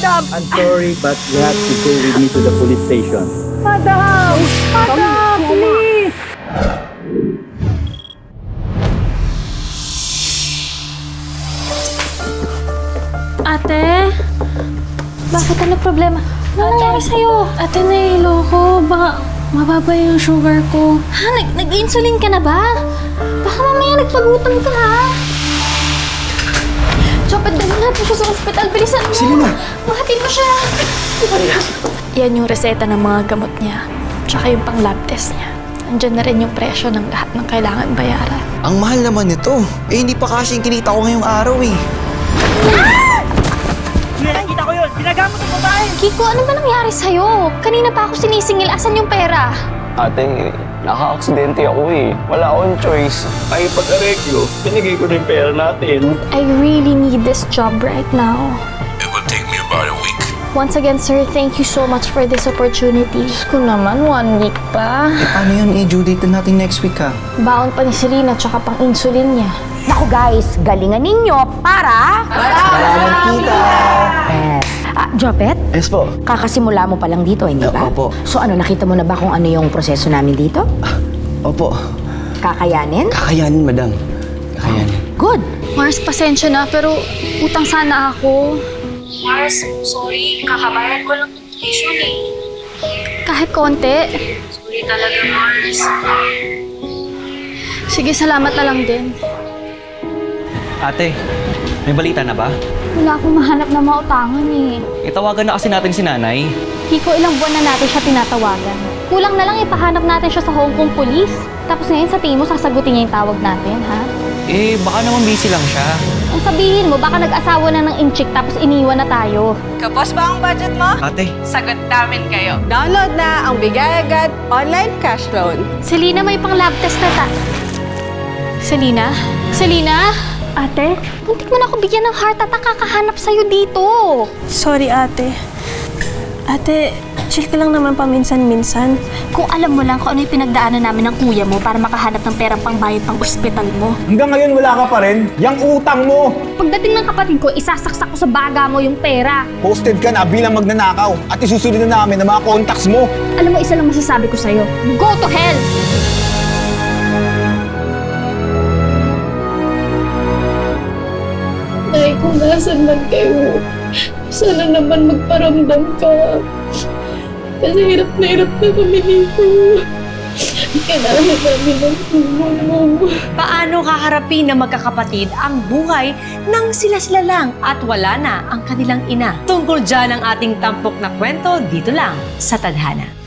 madam! I'm sorry, but you have to go with me to the police station. Madam! Madam, please! Ate? Bakit? Ano problema? Ano nangyari sa'yo? Ate, nahihilo ko. Baka mababa yung sugar ko. Ha? Nag-insulin ka na ba? Baka mamaya nagpagutom ka, ha? Chopet, dali natin siya sa ospital. Bilisan mo. Selena! Mahatid mo siya. Yan yung reseta ng mga gamot niya. Tsaka yung pang-lab test niya. Andiyan na rin yung presyo ng lahat ng kailangan bayaran. Ang mahal naman nito. Eh, hindi pa kasi yung kinita ko ngayong araw eh. Nakita ko yun! Ginagamot ang babae! Kiko, ano ba nangyari sa'yo? Kanina pa ako sinisingil. Asan yung pera? Ate, naka-aksidente ako eh. Wala akong choice. Ay, pag-areglo, binigay ko na yung pera natin. I really need this job right now. It will take me about a week. Once again, sir, thank you so much for this opportunity. Diyos ko naman, 1 week pa. Eh, paano yun? I-due date na natin next week ha. Baon pa ni Selena, tsaka pang insulin niya. Naku guys, galingan ninyo para... Kita! Yes. Jopet, Yes po. kakasimula mo pa lang dito, hindi ba? Opo. So ano, nakita mo na ba kung ano yung proseso namin dito? Opo. Kakayanin? Kakayanin, madam. Kakayanin. Good. Mars, pasensya na, pero utang sana ako. Mars, sorry. Kakabayad ko lang ng tuition eh. Kahit konti. Sorry talaga, Mars. Sige, salamat na lang din. Ate, may balita na ba? Wala akong mahanap na mautangan eh. Itawagan na kasi natin si nanay. Kiko, ilang buwan na natin siya tinatawagan. Kulang na lang ipahanap natin siya sa Hong Kong Police. Tapos ngayon sa tingin mo, sasagutin niya yung tawag natin, ha? Eh, baka naman busy lang siya. Ang sabihin mo, baka nag-asawa na ng inchik tapos iniwan na tayo. Kapos ba ang budget mo? Ate, Sagot namin kayo. Download na ang Bigay Agad Online Cash Loan. Selena, may pang lab test na Selena? Selena? Ate? Muntik mo na ako bigyan ng heart attack kakahanap sa'yo dito. Sorry, ate. Ate, chill ka lang naman paminsan-minsan. Kung alam mo lang kung ano yung pinagdaanan namin ng kuya mo para makahanap ng perang pangbayad pang ospital mo. Hanggang ngayon wala ka pa rin? Yang utang mo! Pagdating ng kapatid ko, isasaksak ko sa baga mo yung pera. Posted ka na bilang magnanakaw at isusunod na namin ang mga contacts mo. Alam mo, isa lang masasabi ko sa'yo. Go to hell! Nay, kung nasan man kayo, sana naman magparamdam ka. Kasi hirap na kami dito. Kailangan namin ng tulong mo. Paano kaharapin ng magkakapatid ang buhay nang sila-sila lang at wala na ang kanilang ina? Tungkol dyan ang ating tampok na kwento dito lang sa Tadhana.